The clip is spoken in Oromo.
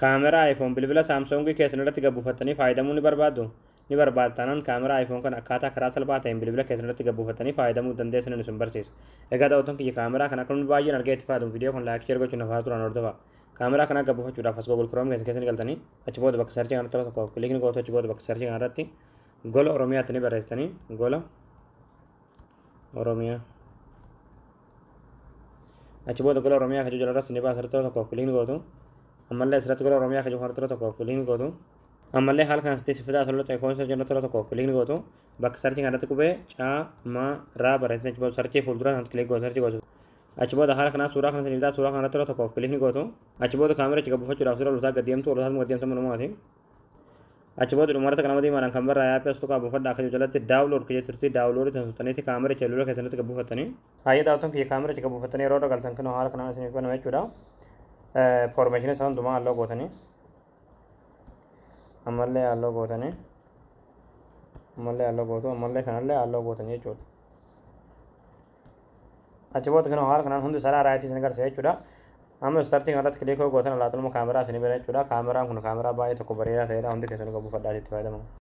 Kaameraa iPhone bilbila Samsung keessan irratti gabbuufattanii fayyadamuu ni barbaaddu. Ni barbaadtaanaan kaameraa iPhone kan akkaataa karaa salphaa ta'een bilbila keessan irratti gabbuufattanii fayyadamuu dandeessan ni isin barsiisa. Egaa daawwattoon kiyya kaameraa kana akka baay'een argee itti fayyadamu viidiyoo kan laayik sheer gochuun nafaatu turaan hordofaa. Kaameraa kana gabbuufachuudhaaf as Google Chrome keessatti galtanii achi booda bakka sarchii kanatti tokko kilikni gootu achi booda bakka sarchii kanarratti gola Oromiyaatti ni barreessitanii gola Oromiyaa achi booda gola Oromiyaa kan jalarratti ni baasarratti tokko kilikni gootu ammallee asirratti gola Oromiyaa kan jalarratti tokko kilikni gootu ammallee haala kanatti sifataa tolota iPhone jennoota tokko kilikni gootu bakka sarchii kanatti qubee caamaa barreessitanii achi booda sarchii fuuldura kanatti kilik gootu sarchii gootu achi booda haala kanaa suuraa kanatti ni suuraa kanatti tokko kilikni gootu achi booda kaameraa gabbuufachuudhaaf sirra lutaa gaddeemtu manumaati achi booda dhumarratti kana madiimaadhaan kan barraa yaapii as tokko buufadhaa akka jalatti daawulood kiyya turtii daawuloodii tansuutaniiti kaameraa celluula keessatti gabbuufattanii haayya daawwattoon kiyya kaameraa gabbuufattanii yeroo galtan kan haala kanaan isiniif banama jechuudha foormeeshinii isaa hundumaa halluu gootanii ammallee halluu gootanii ammallee kanallee halluu gootanii jechuudha achi booda kan haala kanaan hundi isaa raayitii isin agarsiisa jechuudha amma starting irratti kilikoo gootan laatuma kaameraa isin bira jechuudha kaameraan kun kaameraa baay'ee tokko bareedaa ta'edha hundi keessanuu gabbuufadhaa itti fayyadamu